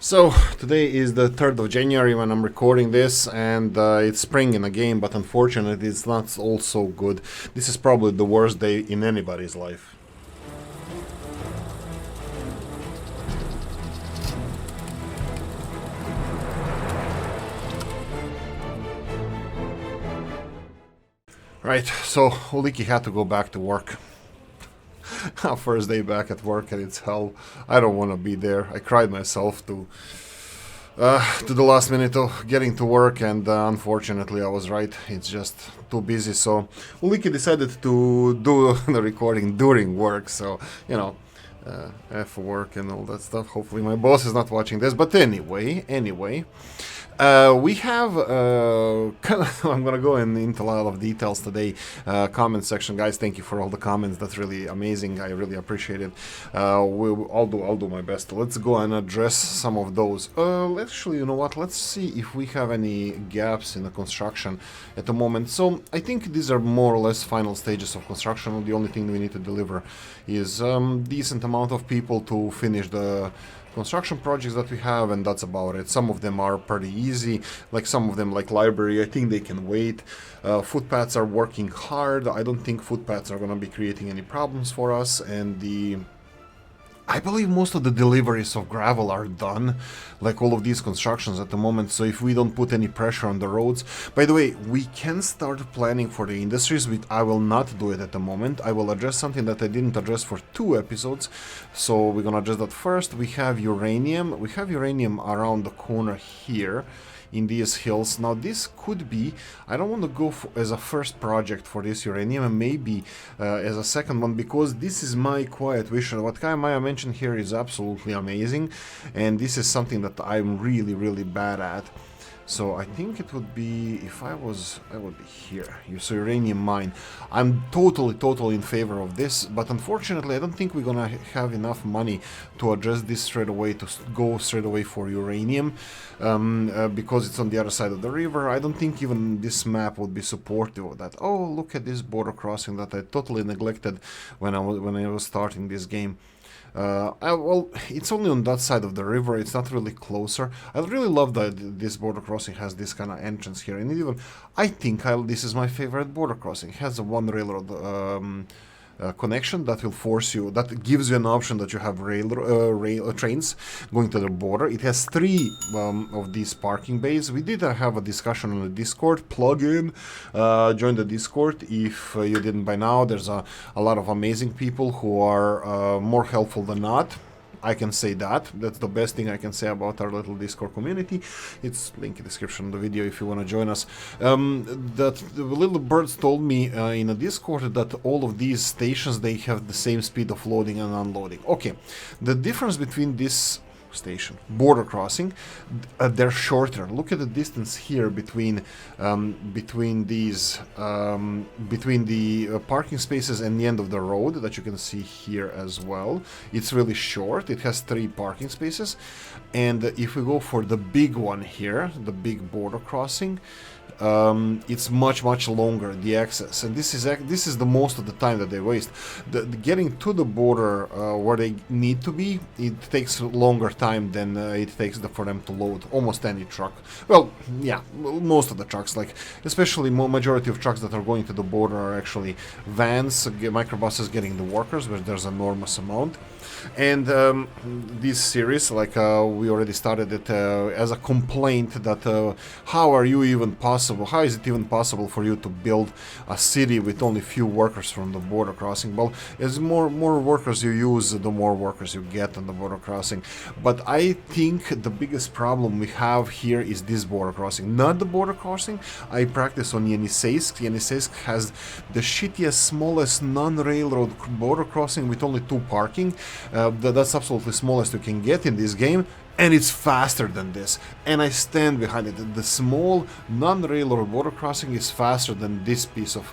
So today is the 3rd of January when I'm recording this, and it's spring in the game, but unfortunately it's not all so good. This is probably the worst day in anybody's life. Right, so Oolykee had to go back to work. First day back at work, and it's hell. I don't want to be there. I cried myself to the last minute of getting to work, and unfortunately I was right. It's just too busy. So Oolykee decided to do the recording during work. So F work and all that stuff. Hopefully my boss is not watching this. But anyway. We have, I'm going to go into a lot of details today. Comment section, guys, thank you for all the comments. That's really amazing. I really appreciate it. I'll do my best. Let's go and address some of those. Actually, you know what? Let's see if we have any gaps in the construction at the moment. So I think these are more or less final stages of construction. The only thing we need to deliver is decent amount of people to finish the construction projects that we have, and that's about it. Some of them are pretty easy, like some of them, like library, I think they can wait. Footpaths are working hard. I don't think footpaths are going to be creating any problems for us, and I believe most of the deliveries of gravel are done, like all of these constructions at the moment, so if we don't put any pressure on the roads. By the way, we can start planning for the industries. I will not do it at the moment. I will address something that I didn't address for 2 episodes, so we're gonna address that first. We have uranium. We have uranium around the corner here in these hills. Now this could be, I don't want to go as a first project for this uranium, and maybe as a second one, because this is my quiet vision. What Maya mentioned here is absolutely amazing, and this is something that I'm really bad at. So I think it would be, if I would be here. So uranium mine. I'm totally in favor of this, but unfortunately I don't think we're gonna have enough money to address this straight away, to go straight away for uranium, because it's on the other side of the river. I don't think even this map would be supportive of that. Oh, look at this border crossing that I totally neglected when I was starting this game. Well, it's only on that side of the river. It's not really closer. I really love that this border crossing has this kind of entrance here, and even I think this is my favorite border crossing. It has a one railroad connection that will force you, that gives you an option that you have trains going to the border. It has 3 of these parking bays. We did have a discussion on the Discord. Plug in, join the Discord if you didn't by now. There's a lot of amazing people who are more helpful than not. I can say that. That's the best thing I can say about our little Discord community. It's link in the description of the video if you want to join us. That the little birds told me in a Discord that all of these stations, they have the same speed of loading and unloading. Okay, the difference between this station, border crossing, they're shorter. Look at the distance here between the parking spaces and the end of the road that you can see here as well. It's really short. It has 3 parking spaces, and if we go for the big one here, the big border crossing, it's much longer, the access, and this is the most of the time that they waste. Getting to the border where they need to be, it takes longer time than it takes for them to load almost any truck. Well, yeah, most of the trucks, like especially majority of trucks that are going to the border are actually vans, microbuses getting the workers, where there's an enormous amount. And this series, like we already started it as a complaint that how is it even possible for you to build a city with only few workers from the border crossing? Well, as more workers you use, the more workers you get on the border crossing. But I think the biggest problem we have here is this border crossing, not the border crossing I practice on Yeniseisk. Yeniseisk has the shittiest, smallest non-railroad border crossing with only 2 parking. That's absolutely smallest you can get in this game, and it's faster than this, and I stand behind it. The small non-railroad border crossing is faster than this piece of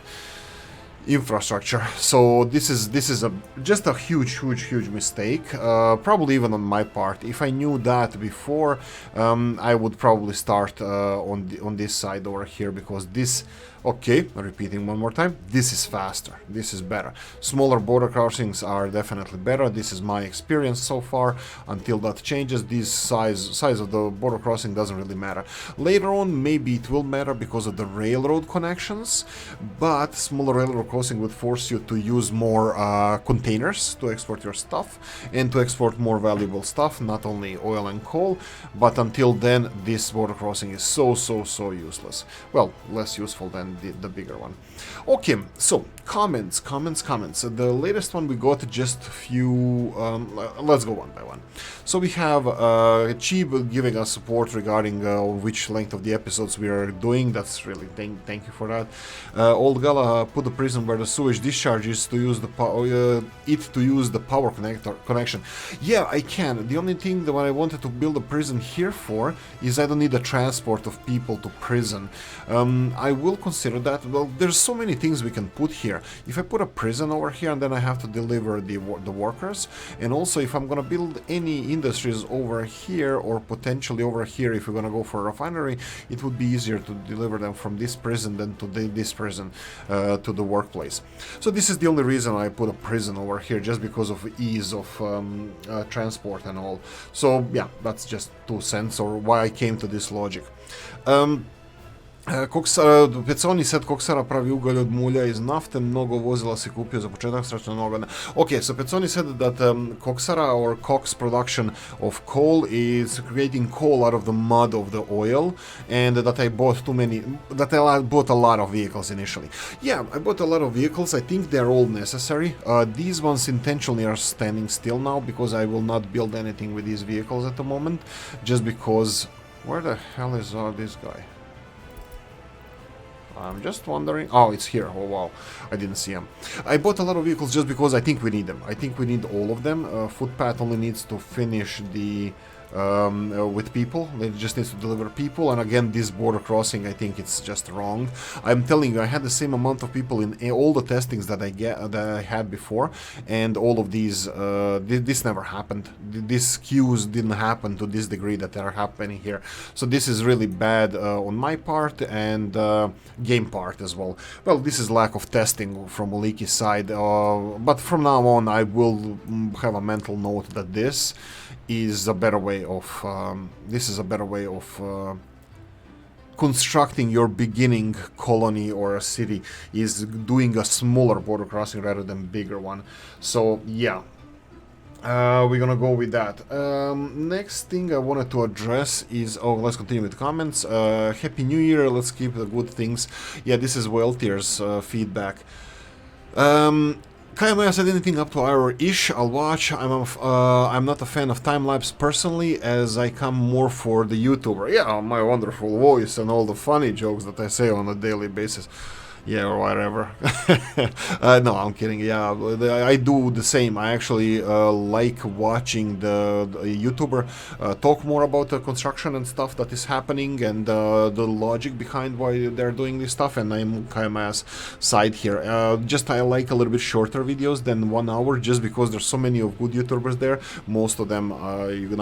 infrastructure. So this is just a huge mistake, probably even on my part. If I knew that before, I would probably start on this side over here, because this Okay, repeating one more time. This is faster. This is better. Smaller border crossings are definitely better. This is my experience so far. Until that changes, this size of the border crossing doesn't really matter. Later on, maybe it will matter because of the railroad connections, but smaller railroad crossing would force you to use more containers to export your stuff and to export more valuable stuff, not only oil and coal, but until then, this border crossing is so useless. Well, less useful than the bigger one. Okay, so comments. The latest one we got just a few. Let's go one by one. So we have Cheeb giving us support regarding which length of the episodes we are doing. That's really thank you for that. Old Gala put the prison where the sewage discharge is to use the power connection. Yeah, I can. The only thing that I wanted to build a prison here for is I don't need the transport of people to prison. I will consider that. Well, there's so many things we can put here. If I put a prison over here and then I have to deliver the workers, and also if I'm gonna build any industries over here or potentially over here, if we're gonna go for a refinery, it would be easier to deliver them from this prison than to this prison to the workplace. So this is the only reason I put a prison over here, just because of ease of transport and all. So yeah, that's just 2 cents or why I came to this logic. Peconi said Koksara pravi ugalj od mulja iz nafte, mnogo vozila si kupio za početak, strašno mnogo. Okay, so Peconi said that Koksara or Cox production of coal is creating coal out of the mud of the oil, and that I bought I bought a lot of vehicles initially. Yeah, I bought a lot of vehicles. I think they're all necessary. These ones intentionally are standing still now because I will not build anything with these vehicles at the moment, just because... Where the hell is this guy? I'm just wondering. Oh, it's here. Oh, wow. I didn't see him. I bought a lot of vehicles just because I think we need them. I think we need all of them. Footpath only needs to finish the... with people. It just needs to deliver people, and again, this border crossing, I think it's just wrong. I'm telling you, I had the same amount of people in all the testings that I had before, and all of these this never happened. These queues didn't happen to this degree that they are happening here. So this is really bad on my part and game part as well. Well, this is lack of testing from Oolykee's side, but from now on I will have a mental note that this is a better way of constructing your beginning colony or a city, is doing a smaller border crossing rather than bigger one. So yeah, we're gonna go with that. Next thing I wanted to address is, let's continue with comments. Happy New Year, let's keep the good things. Yeah, this is Weltier's feedback. Kayamaya said anything up to hour-ish, I'll watch. I'm not a fan of Timelapse personally, as I come more for the YouTuber. Yeah, my wonderful voice and all the funny jokes that I say on a daily basis. Yeah, or whatever. No, I'm kidding. Yeah, I do the same. I actually like watching the YouTuber talk more about the construction and stuff that is happening and the logic behind why they're doing this stuff. And I'm Kayama's side here. I like a little bit shorter videos than 1 hour, just because there's so many of good YouTubers there. Most of them, you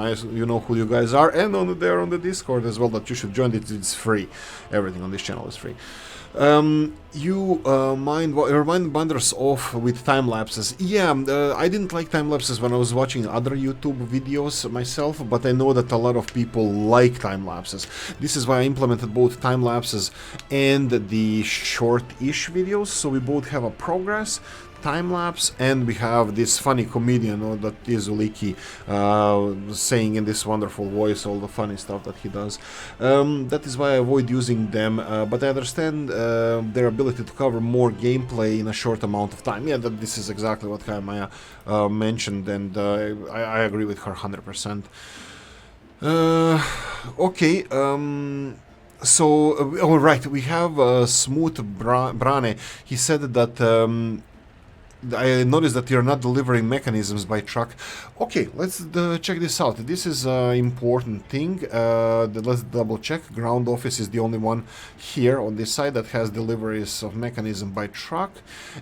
know who you guys are, and they're on the Discord as well. That you should join. It's free. Everything on this channel is free. You remind wonders off with time lapses. Yeah, I didn't like time lapses when I was watching other YouTube videos myself, but I know that a lot of people like time lapses. This is why I implemented both time lapses and the short-ish videos, so we both have a progress time-lapse, and we have this funny comedian that is Oolykee saying in this wonderful voice all the funny stuff that he does. That is why I avoid using them, but I understand their ability to cover more gameplay in a short amount of time. Yeah, this is exactly what Kayamaya mentioned, and I agree with her 100%. Okay, so, right, we have Smooth Brane. He said that I noticed that you're not delivering mechanisms by truck. Okay, let's check this out. This is an important thing. Let's double check. Ground office is the only one here on this side that has deliveries of mechanism by truck.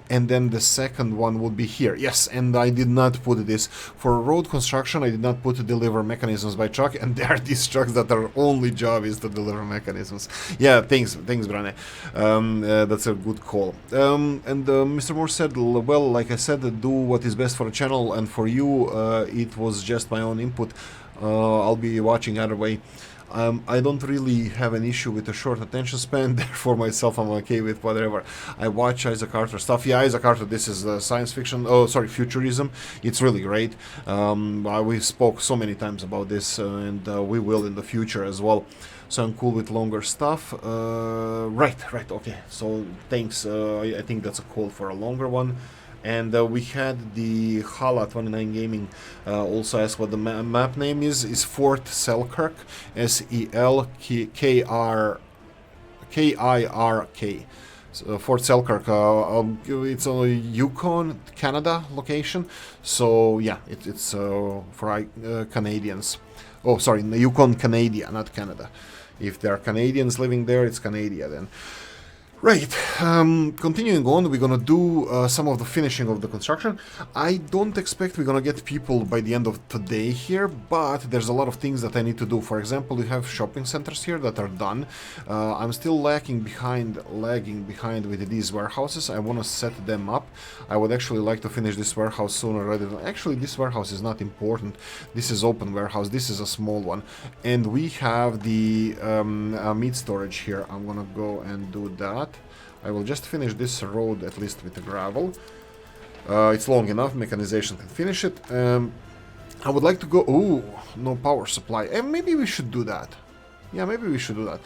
And then the second one would be here. Yes, and I did not put this. For road construction, I did not put deliver mechanisms by truck. And there are these trucks that their only job is to deliver mechanisms. Yeah, thanks, Brane. That's a good call. Mr. Moore said, well, like I said, do what is best for the channel, and for you, it was just my own input. I'll be watching either way. I don't really have an issue with a short attention span, therefore myself I'm okay with whatever. I watch Isaac Arthur stuff. Yeah, Isaac Arthur, this is science fiction, futurism. It's really great. We spoke so many times about this, and we will in the future as well. So I'm cool with longer stuff. Right, okay. So thanks. I think that's a call for a longer one. And we had the Hala29 Gaming also asked what the map name is. Is Fort Selkirk, Selkirk. So, Fort Selkirk, it's a Yukon, Canada location. So yeah, it's for Canadians. Oh, sorry, Yukon, Canada, not Canada. If there are Canadians living there, it's Canada then. Right, continuing on, we're gonna do some of the finishing of the construction. I don't expect we're gonna get people by the end of today here, but there's a lot of things that I need to do. For example, we have shopping centers here that are done. I'm still lagging behind with these warehouses. I want to set them up. I would actually like to finish this warehouse sooner rather than... Actually, this warehouse is not important. This is open warehouse. This is a small one. And we have the meat storage here. I'm gonna go and do that. I will just finish this road at least with the gravel. It's long enough, mechanization can finish it. I would like to go... Oh, no power supply. Maybe we should do that. Yeah, maybe we should do that.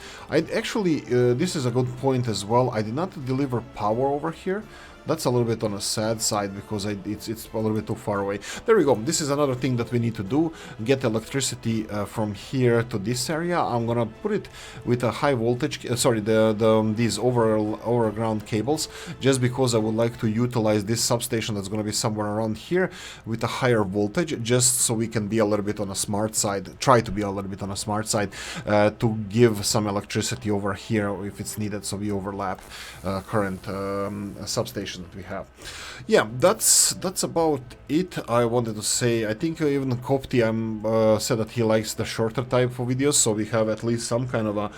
This is a good point as well. I did not deliver power over here. That's a little bit on a sad side because it's a little bit too far away. There we go. This is another thing that we need to do. Get electricity from here to this area. I'm gonna put it with a high voltage. These overground cables, just because I would like to utilize this substation that's gonna be somewhere around here with a higher voltage, just so we can be a little bit on a smart side. Try to be a little bit on a smart side to give some electricity over here if it's needed, so we overlap current substation that we have. Yeah, that's about it. I wanted to say, I think even Kopti said that he likes the shorter type of videos, so we have at least some kind of a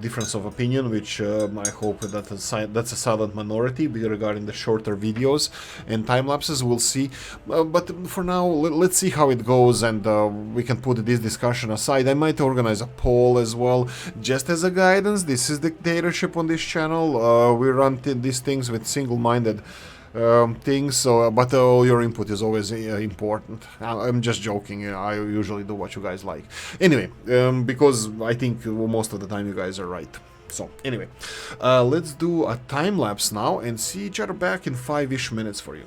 difference of opinion, which I hope that's a silent minority regarding the shorter videos and time lapses. We'll see, but for now let's see how it goes, and we can put this discussion aside. I might organize a poll as well, just as a guidance. This is dictatorship on this channel. We run these things with single-minded things, so but your input is always important. I'm just joking. I usually do what you guys like anyway, because I think most of the time you guys are right. So anyway, let's do a time lapse now and see each other back in 5-ish minutes for you.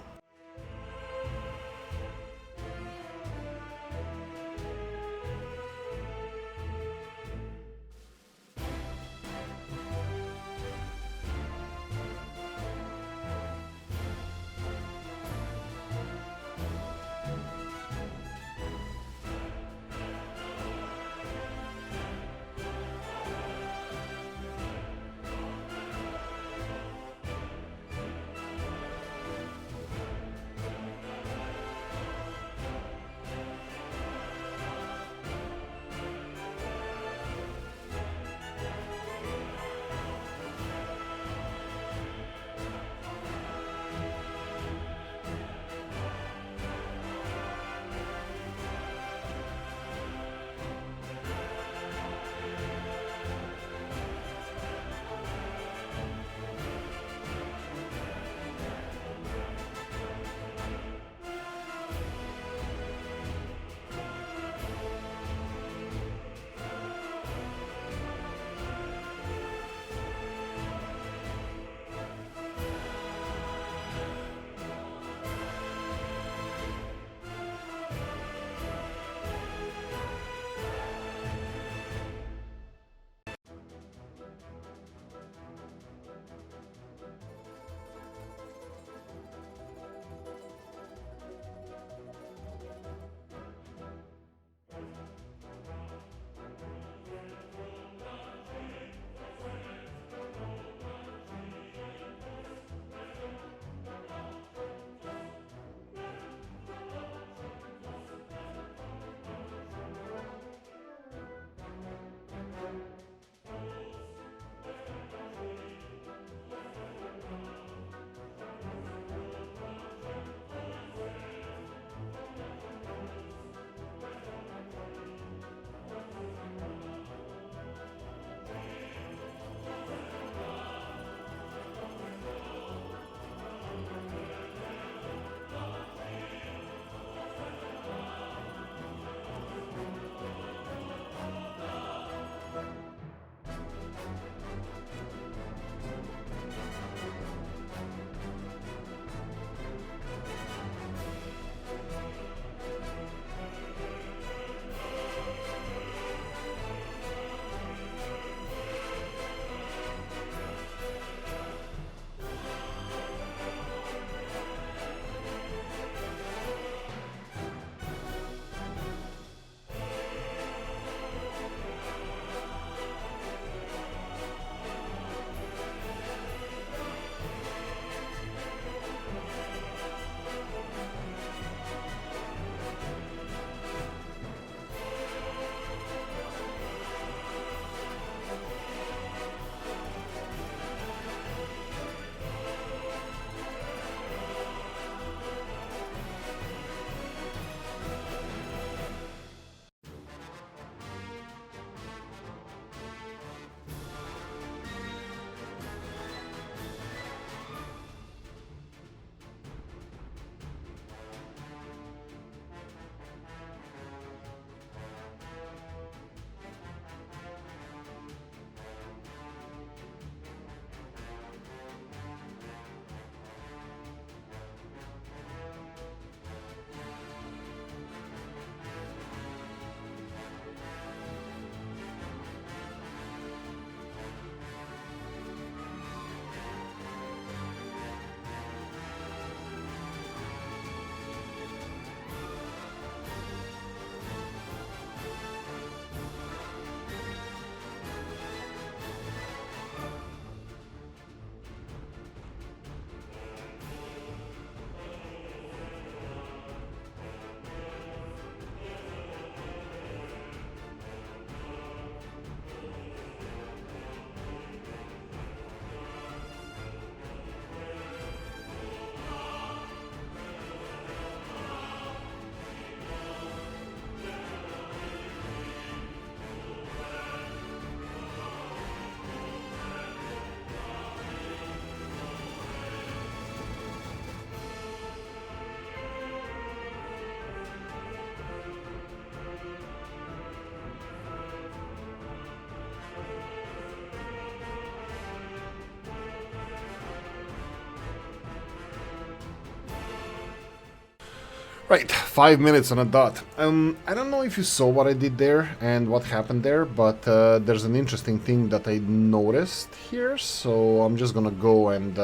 Right, 5 minutes on a dot. I don't know if you saw what I did there and what happened there, but there's an interesting thing that I noticed here, so I'm just gonna go and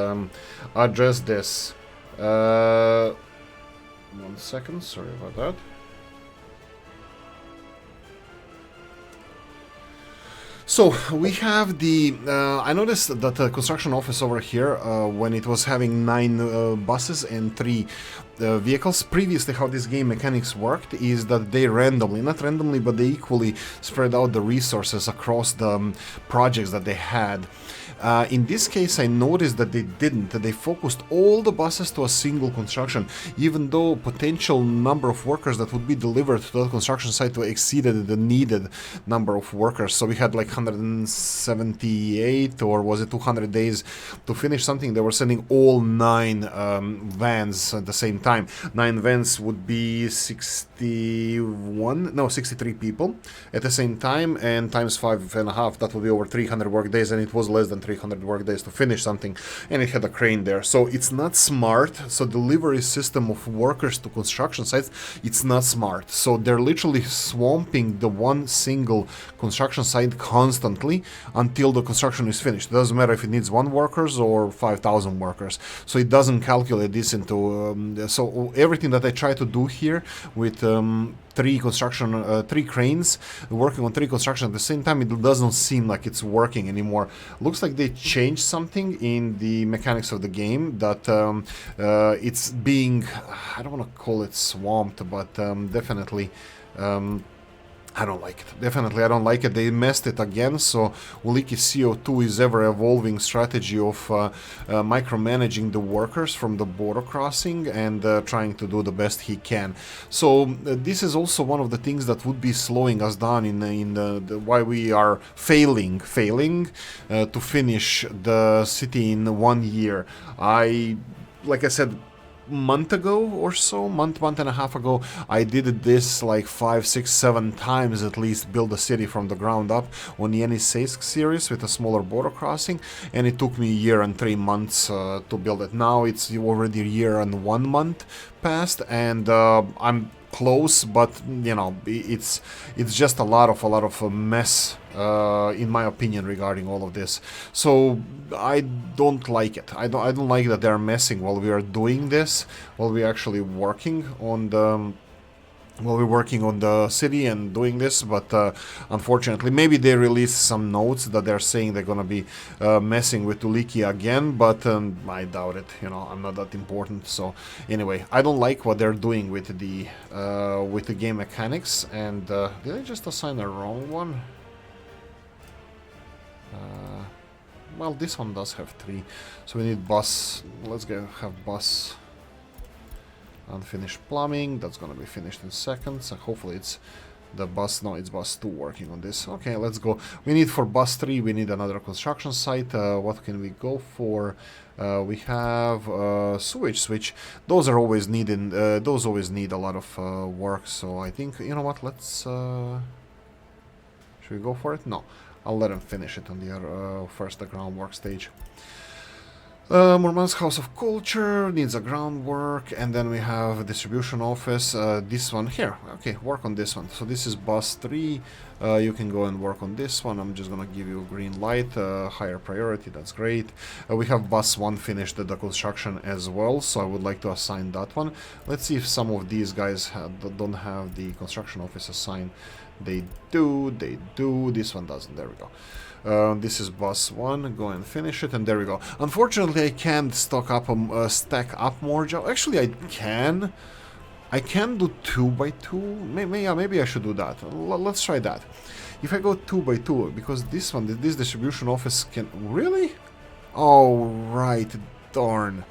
address this. 1 second, sorry about that. So we have the, I noticed that the construction office over here, when it was having 9 buses and 3 vehicles, previously how this game mechanics worked is that they randomly, not randomly, but they equally spread out the resources across the projects that they had. In this case, I noticed that they didn't. They focused all the buses to a single construction, even though potential number of workers that would be delivered to the construction site exceeded the needed number of workers. So we had like 178, or was it 200 days to finish something. They were sending all 9 vans at the same time. 9 vans would be 63 people at the same time, and times 5.5, that would be over 300 work days, and it was less than 300 work days to finish something, and it had a crane there. So it's not smart. So delivery system of workers to construction sites, it's not smart. So they're literally swamping the one single construction site constantly until the construction is finished. It doesn't matter if it needs 1 workers or 5,000 workers. So it doesn't calculate this into so everything that I try to do here with 3 cranes working on 3 construction at the same time, it doesn't seem like it's working anymore. Looks like they changed something in the mechanics of the game, that it's being, I don't want to call it swamped, but definitely I don't like it. Definitely, I don't like it. They messed it again. So Oolykee CO2 is ever-evolving strategy of micromanaging the workers from the border crossing and trying to do the best he can. So this is also one of the things that would be slowing us down in the why we are failing to finish the city in 1 year. Like I said, month ago or so, month and a half ago, I did this like 5, 6, 7 times at least, build a city from the ground up on the Ep.05 series with a smaller border crossing, and it took me a year and 3 months to build it. Now it's already a year and 1 month past, and I'm close, but you know, it's just a lot of mess in my opinion regarding all of this. So I don't like it. I don't like that they're messing while we are doing this, while we're actually working on the city and doing this. But unfortunately, maybe they released some notes that they're saying they're gonna be messing with Oolykee again, but I doubt it. You know, I'm not that important. So anyway, I don't like what they're doing with the game mechanics. And did I just assign the wrong one? Well, this one does have 3, so we need bus. Let's have bus. Unfinished plumbing, that's gonna be finished in seconds. Hopefully it's the bus, no, it's bus 2 working on this. Okay, let's go. We need for bus 3, we need another construction site. What can we go for? We have sewage switch. Those are always needed. Those always need a lot of work. So I think, you know what? Let's. Should we go for it? No, I'll let him finish it on the first the groundwork stage. Murmansk House of Culture needs a groundwork, and then we have a distribution office. This one here, okay, work on this one. So this is bus 3. You can go and work on this one. I'm just gonna give you a green light, higher priority. That's great. We have bus 1 finished the construction as well, so I would like to assign that one. Let's see if some of these guys don't have the construction office assigned. They do. This one doesn't. There we go. This is bus 1, go and finish it, and there we go. Unfortunately, I can't stack up more jobs. Actually, I can do 2 by 2. Maybe I should do that. Let's try that. If I go 2 by 2, because this distribution office can... Really? Oh, right. Darn.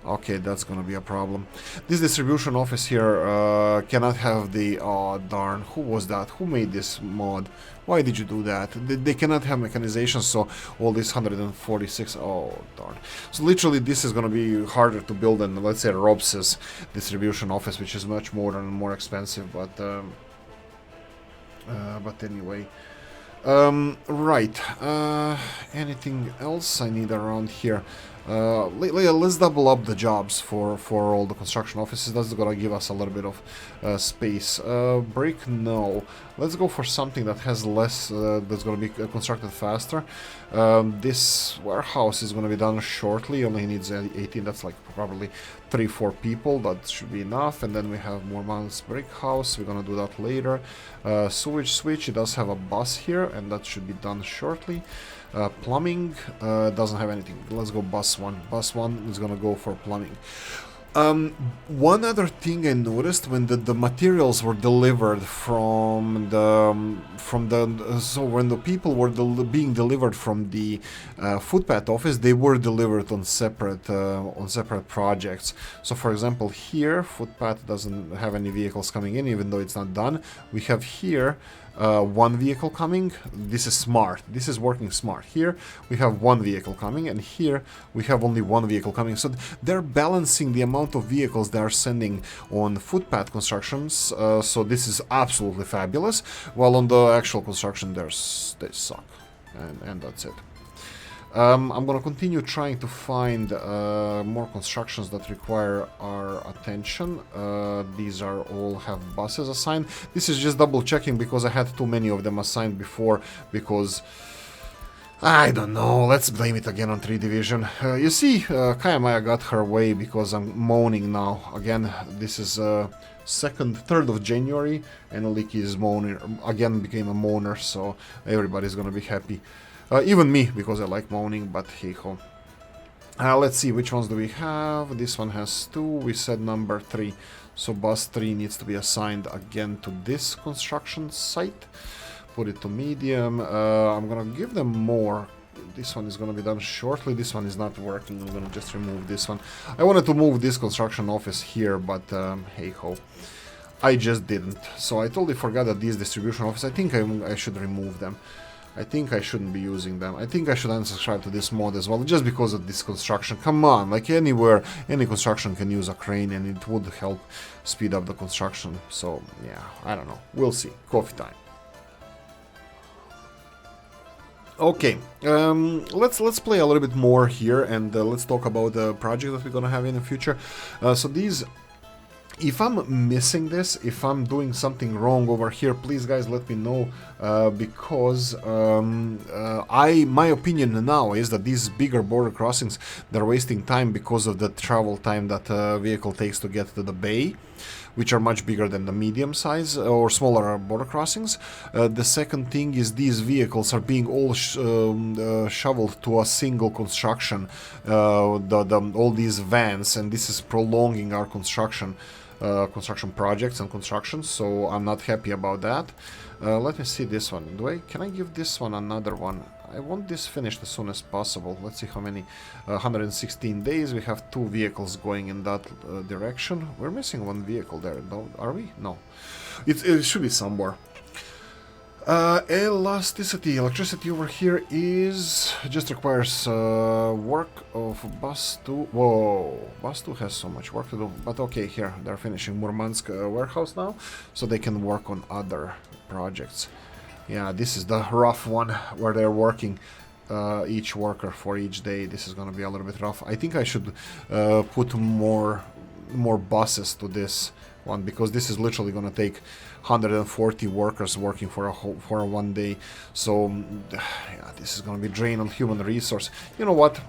Okay, that's gonna be a problem. This distribution office here cannot have the... Oh, darn. Who was that? Who made this mod? Why did you do that? They cannot have mechanization, so all these 146... Oh, darn. So literally this is gonna be harder to build than, let's say, Rob's distribution office, which is much more expensive, but anyway. Right. Anything else I need around here? Let's double up the jobs for all the construction offices. That's gonna give us a little bit of space. Brick, no. Let's go for something that has less, that's gonna be constructed faster. This warehouse is gonna be done shortly, only needs 18, that's like probably 3-4 people, that should be enough. And then we have more months brick house, we're gonna do that later. Sewage switch, it does have a bus here, and that should be done shortly. Plumbing doesn't have anything. Let's go bus one. Bus one is gonna go for plumbing. One other thing I noticed when the materials were delivered from the so when the people were being delivered from the footpath office, they were delivered on separate projects. So for example, here footpath doesn't have any vehicles coming in, even though it's not done. We have here one vehicle coming. This is smart. This is working smart. Here we have one vehicle coming, and here we have only one vehicle coming. So they're balancing the amount of vehicles they are sending on footpath constructions. So this is absolutely fabulous. While on the actual construction, they suck, and that's it. I'm gonna continue trying to find more constructions that require our attention. These are all have buses assigned. This is just double checking because I had too many of them assigned before, because I don't know, let's blame it again on 3 Division. You see, Kayamaya got her way because I'm moaning now. Again, this is 3rd of January, and Oolykee is moaning, again became a moaner, so everybody's gonna be happy. Even me, because I like moaning, but hey ho. Let's see, which ones do we have? This one has 2, we said number 3. So bus 3 needs to be assigned again to this construction site. Put it to medium. I'm gonna give them more. This one is gonna be done shortly. This one is not working. I'm gonna just remove this one. I wanted to move this construction office here, but hey ho. I just didn't. So I totally forgot that these distribution office, I think I should remove them. I think I shouldn't be using them. I think I should unsubscribe to this mod as well, just because of this construction. Come on, like anywhere, any construction can use a crane, and it would help speed up the construction. So yeah, I don't know. We'll see. Coffee time. Okay, let's play a little bit more here, and let's talk about the project that we're gonna have in the future. So these. If I'm missing this, if I'm doing something wrong over here, please guys let me know, because my opinion now is that these bigger border crossings, they're wasting time because of the travel time that a vehicle takes to get to the bay, which are much bigger than the medium size or smaller border crossings. The second thing is these vehicles are being all shoveled to a single construction, all these vans, and this is prolonging our construction projects and constructions, so I'm not happy about that. Let me see this one. Can I give this one another one? I want this finished as soon as possible. Let's see how many. 116 days. We have 2 vehicles going in that direction. We're missing 1 vehicle there, are we? No. It should be somewhere. Electricity over here is just requires work of bus 2. Whoa, bus 2 has so much work to do. But okay, here they're finishing Murmansk warehouse now, so they can work on other projects. Yeah, this is the rough one where they're working each worker for each day. This is gonna be a little bit rough. I think I should put more buses to this one, because this is literally gonna take 140 workers working for a 1 day. So yeah, this is gonna be drain on human resource. You know what?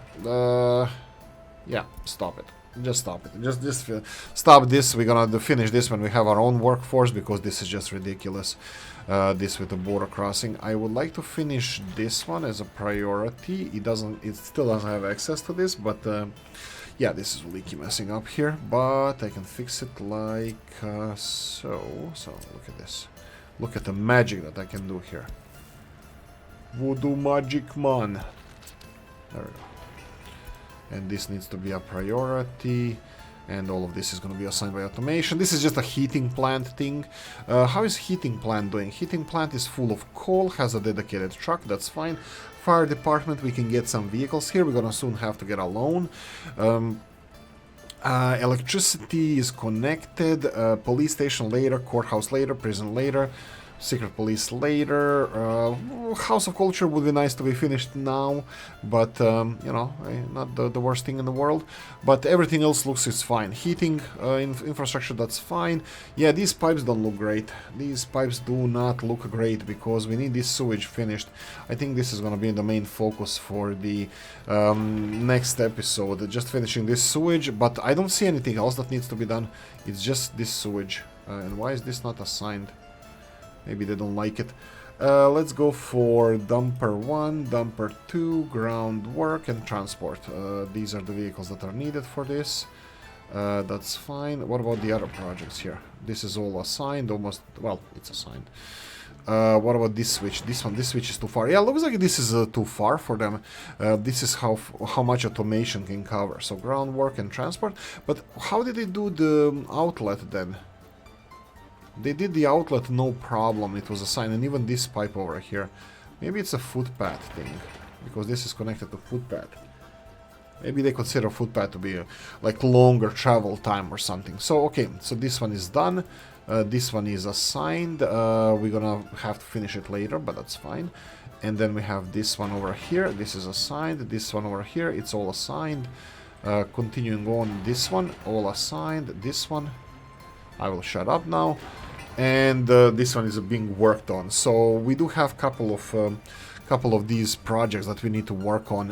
Yeah, stop it. Just stop it. Just stop this. We're gonna finish this when we have our own workforce, because this is just ridiculous. This with the border crossing. I would like to finish this one as a priority. It still doesn't have access to this, but yeah, this is Oolykee messing up here, but I can fix it like so. So look at this. Look at the magic that I can do here. Voodoo magic, man. There we go. And this needs to be a priority. And all of this is going to be assigned by automation. This is just a heating plant thing. How is heating plant doing? Heating plant is full of coal, has a dedicated truck, that's fine. Fire department, we can get some vehicles here. We're going to soon have to get a loan. Electricity is connected. Police station later, courthouse later, prison later. Secret Police later. House of Culture would be nice to be finished now, but you know, not the worst thing in the world. But everything else looks it's fine. Heating infrastructure, that's fine. Yeah, these pipes don't look great. These pipes do not look great because we need this sewage finished. I think this is gonna be the main focus for the next episode. Just finishing this sewage, but I don't see anything else that needs to be done. It's just this sewage. And why is this not assigned? Maybe they don't like it. Let's go for dumper 1, dumper 2, groundwork, and transport. These are the vehicles that are needed for this. That's fine. What about the other projects here? This is all assigned, almost, well, it's assigned. What about this switch? This switch is too far. Yeah, looks like this is too far for them. This is how much automation can cover. So groundwork and transport. But how did they do the outlet then? They did the outlet, no problem, it was assigned, and even this pipe over here. Maybe it's a footpath thing, because this is connected to footpath. Maybe they consider footpath to be like longer travel time or something. So, okay, so this one is done. This one is assigned. We're gonna have to finish it later, but that's fine. And then we have this one over here. This is assigned. This one over here, it's all assigned. Continuing on, this one, all assigned. This one, I will shut up now. And this one is being worked on. So we do have couple of these projects that we need to work on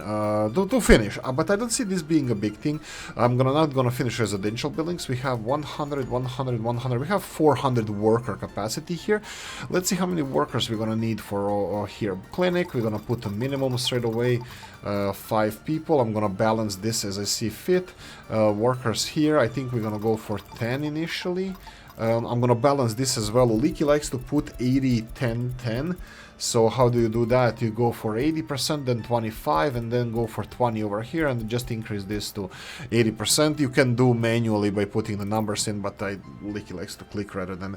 to finish. But I don't see this being a big thing. I'm not gonna finish residential buildings. We have 100, 100, 100. We have 400 worker capacity here. Let's see how many workers we're gonna need for here. Clinic, we're gonna put a minimum straight away. 5 people. I'm gonna balance this as I see fit. Workers here, I think we're gonna go for 10 initially. I'm gonna balance this as well. Oolykee likes to put 80, 10, 10. So how do you do that? You go for 80%, then 25, and then go for 20 over here, and just increase this to 80%. You can do manually by putting the numbers in, but Oolykee likes to click rather than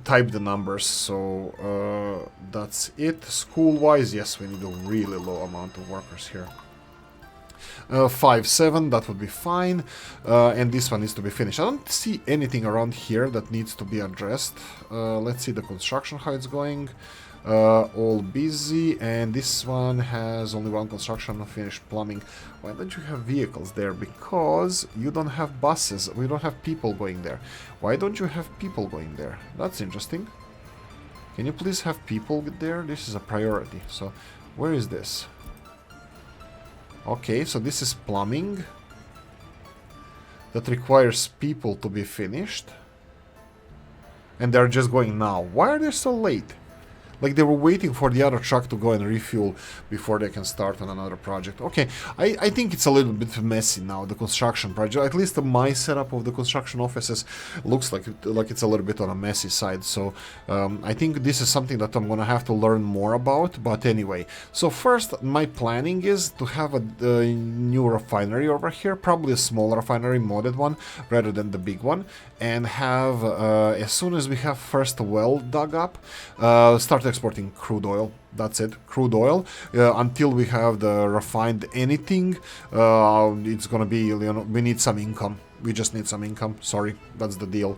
type the numbers. So that's it. School-wise, yes, we need a really low amount of workers here. 5, 7, that would be fine. And this one needs to be finished. I don't see anything around here that needs to be addressed. Let's see the construction, how it's going. All busy, and this one has only one construction, finished plumbing. Why don't you have vehicles there? Because you don't have buses. We don't have people going there. Why don't you have people going there? That's interesting. Can you please have people there? This is a priority. So where is this? Okay, so this is plumbing that requires people to be finished, and they're just going now. Why are they so late? Like they were waiting for the other truck to go and refuel before they can start on another project. Okay, I think it's a little bit messy now, the construction project. At least my setup of the construction offices looks like it's a little bit on a messy side. So I think this is something that I'm gonna have to learn more about. But anyway, so first my planning is to have a new refinery over here, probably a small refinery, modded one, rather than the big one, and have as soon as we have first well dug up, start exporting crude oil. That's it, crude oil. Until we have the refined anything, it's gonna be, you know, we need some income. We just need some income. Sorry, that's the deal.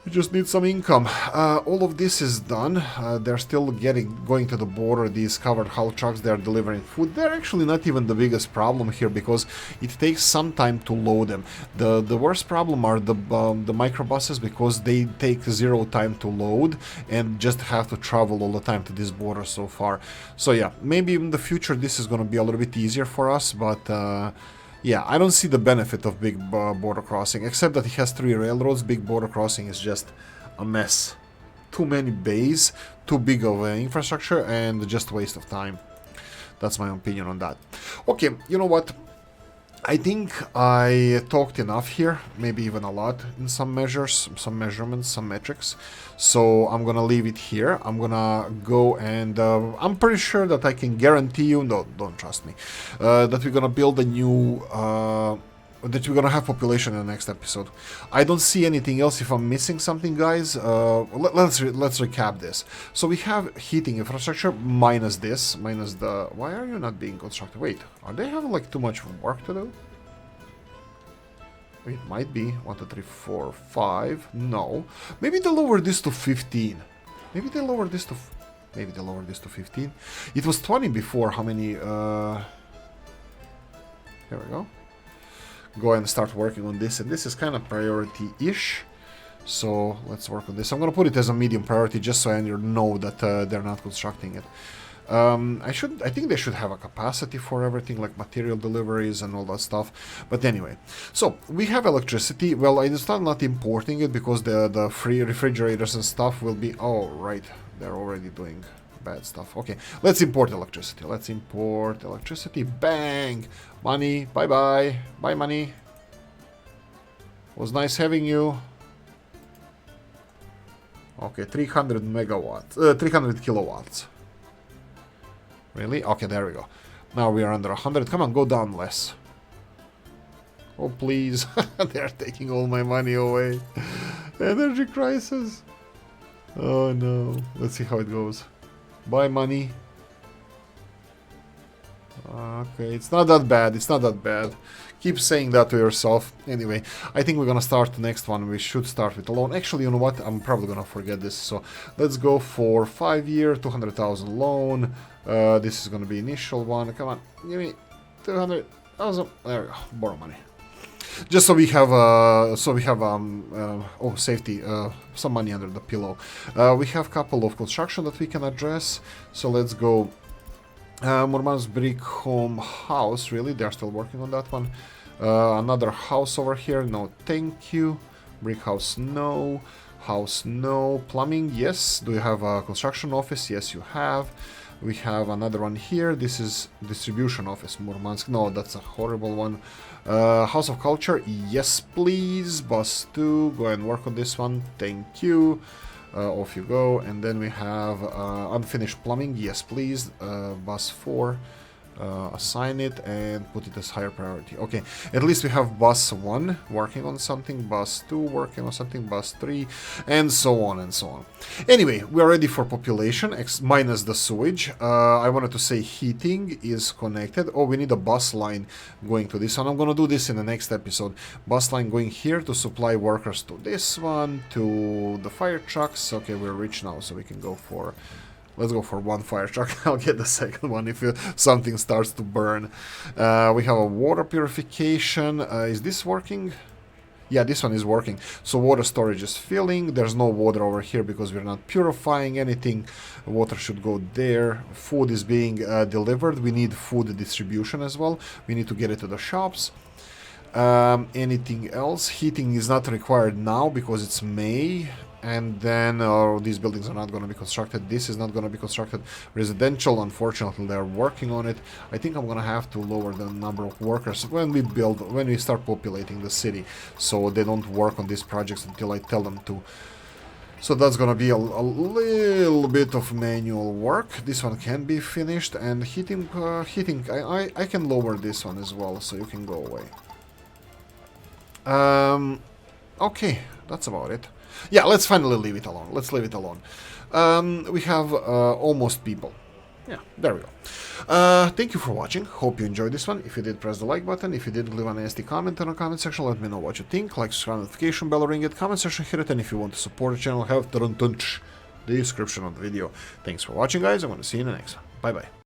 We just need some income. All of this is done. They're still going to the border. These covered hull trucks, they're delivering food. They're actually not even the biggest problem here because it takes some time to load them. The worst problem are the microbuses because they take 0 time to load and just have to travel all the time to this border so far. So yeah, maybe in the future this is going to be a little bit easier for us, but yeah, I don't see the benefit of big border crossing, except that it has 3 railroads. Big border crossing is just a mess. Too many bays, too big of an infrastructure, and just a waste of time. That's my opinion on that. Okay, you know what? I think I talked enough here, maybe even a lot in some measures, some measurements, some metrics. So I'm gonna leave it here. I'm gonna go and I'm pretty sure that I can guarantee you, no, don't trust me, that we're gonna build a new, that we're gonna have population in the next episode. I don't see anything else. If I'm missing something, guys, let's recap this. So we have heating infrastructure minus this, minus the... Why are you not being constructed? Wait, are they having like too much work to do? It might be 1, 2, 3, 4, 5. No. Maybe they lowered this to 15. Maybe they lowered this to... Maybe they lowered this to 15. It was 20 before. How many... Here we go. Go and start working on this. And this is kind of priority-ish. So let's work on this. I'm going to put it as a medium priority just so I know that they're not constructing it. I think they should have a capacity for everything, like material deliveries and all that stuff. But anyway, so we have electricity. Well, I start not importing it because the free refrigerators and stuff will be... Oh, right. They're already doing bad stuff. Okay, let's import electricity. Let's import electricity. Bang! Money. Bye-bye. Bye, money. Was nice having you. Okay, 300 megawatts. 300 kilowatts. Really? Okay, there we go. Now we are under 100. Come on, go down less. Oh, please. They're taking all my money away. Energy crisis. Oh, no. Let's see how it goes. Buy money. Okay, it's not that bad. It's not that bad. Keep saying that to yourself. Anyway, I think we're gonna start the next one. We should start with a loan. Actually, you know what? I'm probably gonna forget this. So let's go for 5-year, 200,000 loan. This is gonna be initial one. Come on, give me 200,000. There we go. Borrow money. Just so we have, oh, safety, some money under the pillow. We have a couple of construction that we can address. So let's go. Murmansk brick home house, really? They're still working on that one. Another house over here, no thank you. Brick house, no. House, no. Plumbing, yes. Do you have a construction office? Yes, you have. We have another one here. This is distribution office, Murmansk. No, that's a horrible one. House of culture, yes please. Bus 2, go and work on this one. Thank you. Off you go. And then we have unfinished plumbing, yes please. Bus 4, assign it and put it as higher priority. Okay, at least we have bus 1 working on something, bus 2 working on something, bus 3, and so on and so on. Anyway, we are ready for population, minus the sewage. I wanted to say heating is connected. Oh, we need a bus line going to this one. I'm gonna do this in the next episode. Bus line going here to supply workers to this one, to the fire trucks. Okay, we're rich now, so we can go for... Let's go for 1 fire truck. I'll get the second one if something starts to burn. We have a water purification. Is this working? Yeah, this one is working. So water storage is filling. There's no water over here because we're not purifying anything. Water should go there. Food is being delivered. We need food distribution as well. We need to get it to the shops. Anything else? Heating is not required now because it's May. And then these buildings are not going to be constructed. This is not going to be constructed. Residential, unfortunately, they're working on it. I think I'm going to have to lower the number of workers when we start populating the city, so they don't work on these projects until I tell them to. So that's going to be a little bit of manual work. This one can be finished, and heating, I can lower this one as well, so you can go away. Okay, that's about it. Yeah, let's finally leave it alone. Let's leave it alone. We have almost people. Yeah, there we go. Thank you for watching. Hope you enjoyed this one. If you did, press the like button. If you did, leave a nasty comment in the comment section. Let me know what you think. Like, subscribe, notification bell, ring it, comment section, hit it. And if you want to support the channel, have the description of the video. Thanks for watching, guys. I'm going to see you in the next one. Bye-bye.